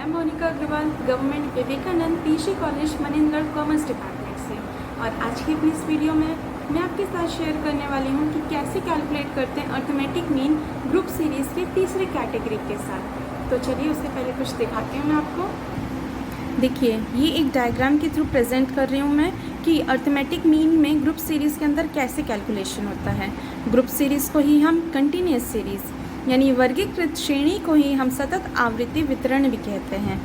M Monika Agarwal, government Vivekananda PG college Manendragarh commerce department से। और आज की अपनी इस वीडियो में मैं आपके साथ शेयर करने वाली हूँ कि कैसे कैलकुलेट करते हैं अर्थमेटिक मीन ग्रुप सीरीज़ के तीसरे कैटेगरी के साथ। तो चलिए उससे पहले कुछ दिखाती हूँ मैं आपको। देखिए, ये एक डायग्राम के थ्रू प्रेजेंट कर रही हूँ मैं कि अर्थमेटिक मीन में ग्रुप सीरीज़ के अंदर कैसे कैलकुलेशन होता है। ग्रुप सीरीज़ को ही हम कंटिन्यूस सीरीज़ यानी वर्गीकृत श्रेणी को ही हम सतत आवृत्ति वितरण भी कहते हैं।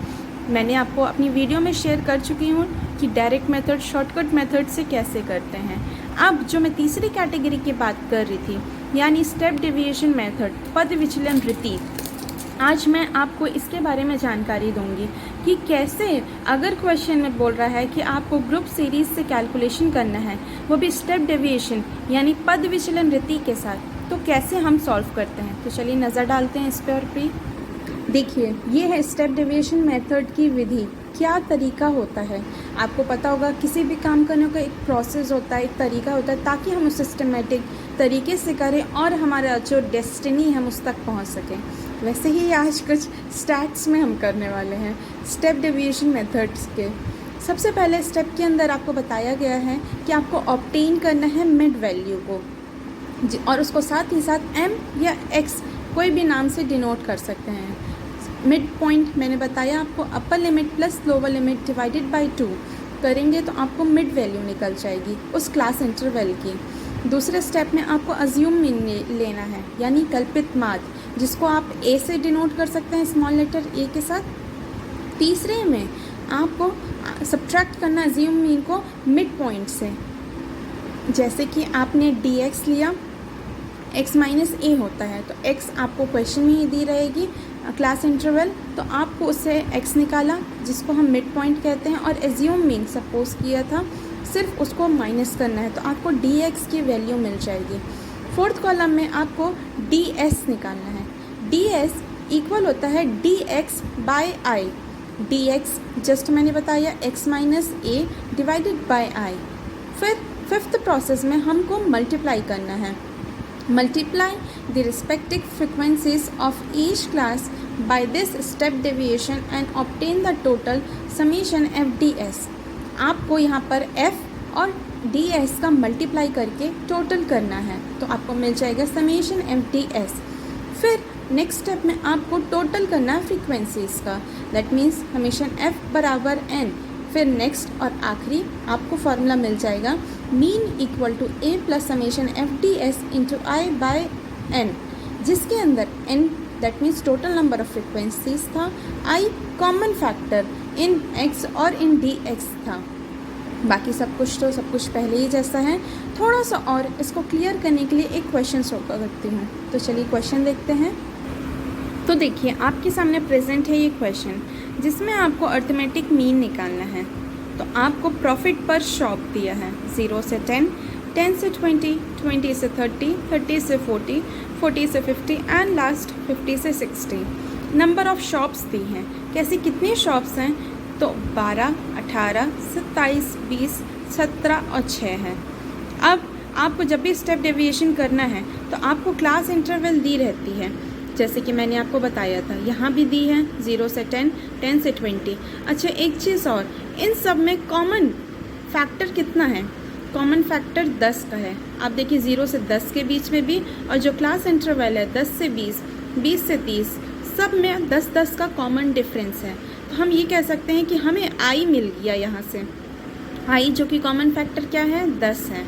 मैंने आपको अपनी वीडियो में शेयर कर चुकी हूँ कि डायरेक्ट मेथड शॉर्टकट मेथड से कैसे करते हैं। अब जो मैं तीसरी कैटेगरी की बात कर रही थी यानी स्टेप डेविएशन मेथड, पद विचलन वृत्ति, आज मैं आपको इसके बारे में जानकारी दूंगी कि कैसे अगर क्वेश्चन में बोल रहा है कि आपको ग्रुप सीरीज से कैलकुलेशन करना है, वो भी स्टेप डेविएशन यानी पद विचलन वृत्ति के साथ, तो कैसे हम सॉल्व करते हैं। तो चलिए नज़र डालते हैं इस पर भी। देखिए, ये है स्टेप डेविएशन मेथड की विधि। क्या तरीका होता है, आपको पता होगा किसी भी काम करने का एक प्रोसेस होता है, एक तरीका होता है, ताकि हम उस सिस्टमेटिक तरीके से करें और हमारा जो डेस्टिनी हम उस तक पहुंच सकें। वैसे ही आज कुछ स्टैट्स में हम करने वाले हैं स्टेप डेविएशन मेथड्स के। सबसे पहले स्टेप के अंदर आपको बताया गया है कि आपको ऑब्टेन करना है मिड वैल्यू को, और उसको साथ ही साथ m या x कोई भी नाम से डिनोट कर सकते हैं। मिड पॉइंट मैंने बताया आपको, upper limit plus lower limit divided by 2 करेंगे तो आपको मिड वैल्यू निकल जाएगी उस क्लास इंटरवल की। दूसरे स्टेप में आपको अज्यूम मीन लेना है यानी कल्पित माध्य, जिसको आप a से डिनोट कर सकते हैं स्मॉल लेटर a के साथ। तीसरे में आपको सब्ट्रैक्ट करना अज्यूम मीन को मिड पॉइंट से, जैसे कि आपने dx लिया, x माइनस a होता है तो x आपको क्वेश्चन में ही दी रहेगी क्लास इंटरवल, तो आपको उससे x निकाला जिसको हम मिड पॉइंट कहते हैं, और एज्यूम मीन सपोज किया था, सिर्फ उसको माइनस करना है तो आपको dx की वैल्यू मिल जाएगी। फोर्थ कॉलम में आपको ds निकालना है। ds इक्वल होता है dx by i। dx just मैंने बताया x minus a divided by i। फिर फिफ्थ प्रोसेस में हमको मल्टीप्लाई करना है। Multiply the respective frequencies of each class by this step deviation and obtain the total summation F D S. आपको यहाँ पर f और ds का मल्टीप्लाई करके टोटल करना है तो आपको मिल जाएगा समीशन एफ डी एस। फिर नेक्स्ट स्टेप में आपको टोटल करना है फ्रीक्वेंसीज का, दैट मीन्स समीशन f बराबर n। फिर नेक्स्ट और आखिरी आपको फार्मूला मिल जाएगा mean equal to a plus summation F D S into I by n, जिसके अंदर n that means total number of frequencies था, i common factor in x और इन dx था। बाकी सब कुछ पहले ही जैसा है। थोड़ा सा और इसको क्लियर करने के लिए एक क्वेश्चन सॉल्व करती हूँ। तो चलिए क्वेश्चन देखते हैं। तो देखिए, आपके सामने प्रेजेंट है ये क्वेश्चन जिसमें आपको अर्थमेटिक मीन निकालना है। तो आपको प्रॉफिट पर शॉप दिया है 0 से 10, 10 से 20, 20 से 30, 30 से 40, 40 से 50 एंड लास्ट 50 से 60। नंबर ऑफ शॉप्स दी हैं, कैसे कितनी शॉप्स हैं, तो 12, 18, 27, 20, 17 और 6 है। अब आपको जब भी स्टेप डेविएशन करना है तो आपको क्लास इंटरवल दी रहती है, जैसे कि मैंने आपको बताया था, यहाँ भी दी है 0 से 10, 10 से 20। अच्छा, एक चीज़ और, इन सब में कॉमन फैक्टर कितना है, कॉमन फैक्टर 10 का है। आप देखिए 0 से 10 के बीच में भी, और जो क्लास इंटरवल है 10 से 20, 20 से 30, सब में 10-10 का कॉमन डिफरेंस है। तो हम ये कह सकते हैं कि हमें i मिल गया यहाँ से, i जो कि कॉमन फैक्टर क्या है 10 है।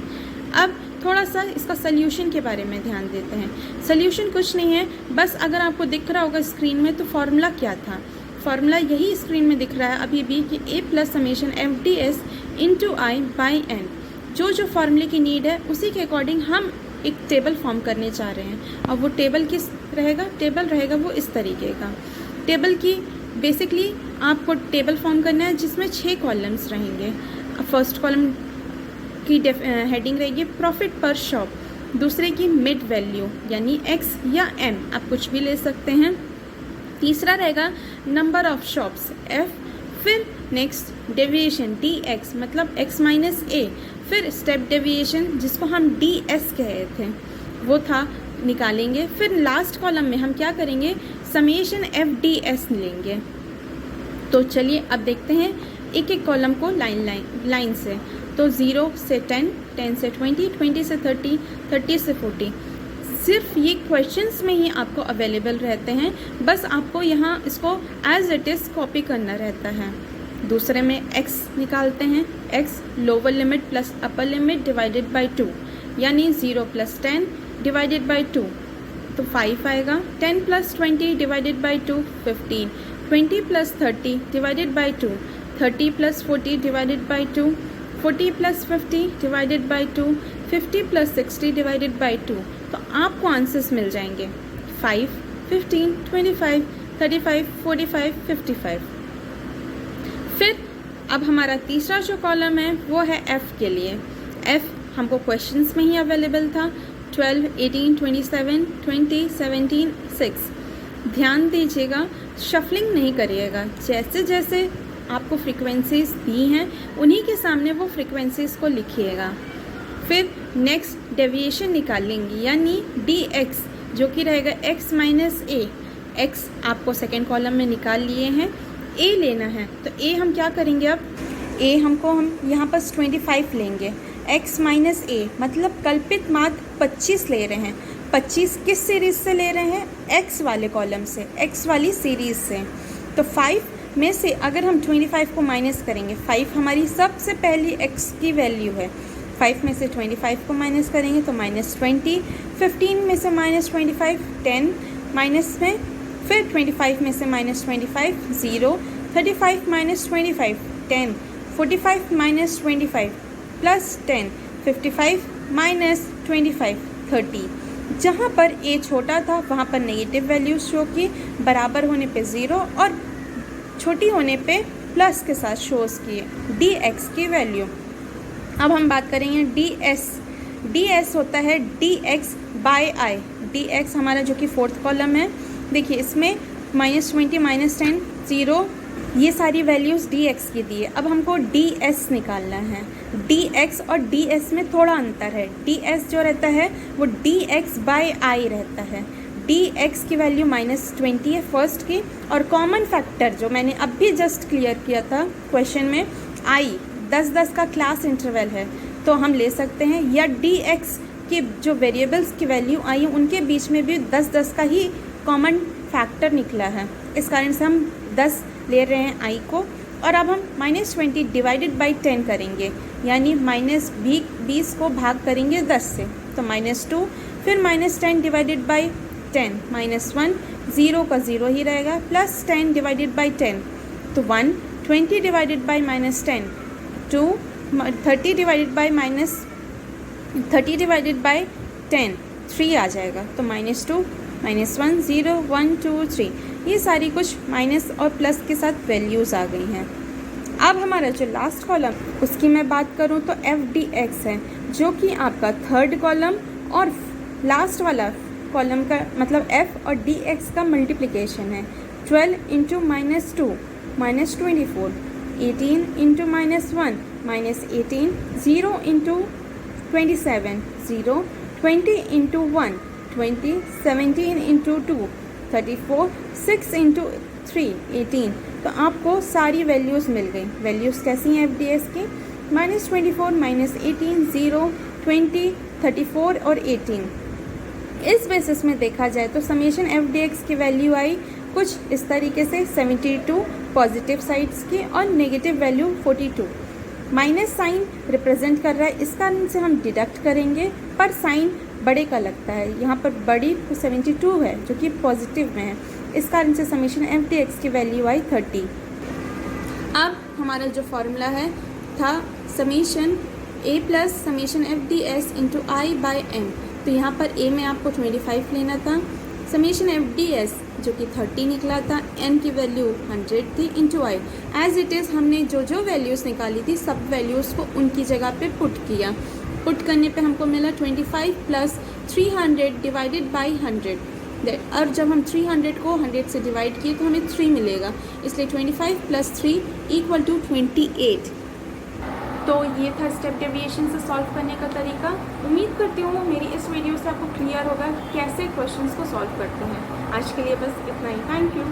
अब थोड़ा सा इसका सोल्यूशन के बारे में ध्यान देते हैं। सोल्यूशन कुछ नहीं है, बस अगर आपको दिख रहा होगा स्क्रीन में तो फार्मूला क्या था, फार्मूला यही स्क्रीन में दिख रहा है अभी भी कि a plus summation F D S into I by N. जो फार्मूले की नीड है उसी के अकॉर्डिंग हम एक टेबल फॉर्म करने चाह रहे हैं। और वो टेबल किस रहेगा, टेबल रहेगा वो इस तरीके का। टेबल की बेसिकली आपको टेबल फॉर्म करना है जिसमें 6 कॉलम्स रहेंगे। फर्स्ट कॉलम की हेडिंग रहेगी प्रॉफिट पर शॉप, दूसरे की मिड वैल्यू यानी x या m, आप कुछ भी ले सकते हैं। तीसरा रहेगा नंबर ऑफ शॉप्स f, फिर नेक्स्ट डेविएशन dx मतलब x माइनस a, फिर स्टेप डेविएशन जिसको हम ds कह रहे थे वो था निकालेंगे। फिर लास्ट कॉलम में हम क्या करेंगे, समेशन एफ डी एस लेंगे। तो चलिए अब देखते हैं एक एक कॉलम को लाइन से। तो 0 से 10, 10 से 20, 20 से 30, 30 से 40। सिर्फ ये क्वेश्चंस में ही आपको अवेलेबल रहते हैं, बस आपको यहाँ इसको एज इट इज़ कॉपी करना रहता है। दूसरे में x निकालते हैं, x lower limit plus upper limit divided by 2, यानी 0 प्लस 10 डिवाइडेड बाय 2 तो 5 आएगा। 10 plus 20 divided by 2 15, 20 plus 30 divided by 2, 30 plus 40 divided by 2, 40 plus 50 divided by 2, 50 plus 60 divided by 2। तो आपको आंसर्स मिल जाएंगे 5, 15, 25, 35, 45, 55। फिर अब हमारा तीसरा जो कॉलम है वो है f के लिए। f हमको क्वेश्चंस में ही अवेलेबल था, 12, 18, 27, 20, 17, 6। ध्यान दीजिएगा, शफलिंग नहीं करिएगा, जैसे जैसे आपको फ्रीक्वेंसीज दी हैं उन्हीं के सामने वो फ्रीक्वेंसीज को लिखिएगा। फिर नेक्स्ट डेविएशन निकालेंगे, यानी dx जो कि रहेगा x माइनस a। x आपको सेकेंड कॉलम में निकाल लिए हैं, a लेना है तो a हम क्या करेंगे, अब a हम यहाँ पर 25 लेंगे, x माइनस a मतलब कल्पित माध्य 25 ले रहे हैं। 25 किस सीरीज़ से ले रहे हैं, x वाले कॉलम से, x वाली सीरीज़ से। तो 5 में से अगर हम 25 को माइनस करेंगे, 5 हमारी सबसे पहली x की वैल्यू है, 5 में से 25 को माइनस करेंगे तो -20, 15 में से -25 10, माइनस में फिर 25 में से -25 0, 35 माइनस 25 10, 45 माइनस 25 प्लस 10, 55 माइनस 25 30। जहाँ पर a छोटा था वहाँ पर नेगेटिव वैल्यूज शो की, बराबर होने पे 0 और छोटी होने पे प्लस के साथ शोज किए dx की वैल्यू। अब हम बात करेंगे ds होता है dx बाय i। dx हमारा जो कि फोर्थ कॉलम है, देखिए इसमें -20, -10, 0 ये सारी वैल्यूज़ dx की दी है। अब हमको ds निकालना है। dx और ds में थोड़ा अंतर है, ds जो रहता है वो dx बाय i रहता है। dx की वैल्यू -20 है फर्स्ट की, और कॉमन फैक्टर जो मैंने अभी जस्ट क्लियर किया था क्वेश्चन में, i 10-10 का क्लास इंटरवल है तो हम ले सकते हैं, या dx के जो वेरिएबल्स की वैल्यू आई उनके बीच में भी 10-10 का ही कॉमन फैक्टर निकला है, इस कारण से हम 10 ले रहे हैं i को। और अब हम -20 डिवाइडेड बाई 10 करेंगे, यानी -20 को भाग करेंगे 10 से तो -2, फिर -10 डिवाइडेड बाई 10 -1, 0 का 0 ही रहेगा, प्लस 10 डिवाइडेड बाई 10 तो 1, 20 डिवाइडेड बाई -10 2, 30 डिवाइडेड बाई 10 3 आ जाएगा तो -2, -1, 0, 1, 2, 3। ये सारी कुछ माइनस और प्लस के साथ वैल्यूज़ आ गई हैं। अब हमारा जो लास्ट कॉलम उसकी मैं बात करूँ तो FDX है, जो कि आपका थर्ड कॉलम और लास्ट वाला कॉलम का मतलब f और dx का मल्टीप्लिकेशन है। 12 into -2 -24, 18 into -1 -18, 0 into 27 0, 20 into 1 20, 17 into 2 34, 6 into 3 18। तो आपको सारी वैल्यूज़ मिल गई। वैल्यूज़ कैसी हैं FDX की, -24 -18 0 20 34 और 18। इस बेसिस में देखा जाए तो समेशन FDX की वैल्यू आई कुछ इस तरीके से 72 पॉजिटिव साइड्स की और negative value 42। Minus sign represent कर रहा है, इस कारण से हम डिडक्ट करेंगे, पर साइन बड़े का लगता है। यहाँ पर बड़ी 72 है जो कि पॉजिटिव में है, इस कारण से समेशन FDX की वैल्यू आई 30। अब हमारा जो फॉर्मूला है था summation A plus summation FDS into I by M। तो यहाँ पर A में आपको 25 लेना था, समेशन FDS जो कि 30 निकला था, N की वैल्यू 100 थी into I। As it is हमने जो जो वैल्यूज़ निकाली थी सब वैल्यूज़ को उनकी जगह पे पुट किया। पुट करने पे हमको मिला 25 प्लस 300 डिवाइडेड बाई 100। और जब हम 300 को 100 से डिवाइड किए तो हमें 3 मिलेगा, इसलिए 25 प्लस 3 इक्वल टू 28। तो ये था स्टेप डेविएशन से सॉल्व करने का तरीका। उम्मीद करती हूँ मेरी इस वीडियो से आपको क्लियर होगा कैसे क्वेश्चंस को सॉल्व करते हैं। आज के लिए बस इतना ही। Thank you.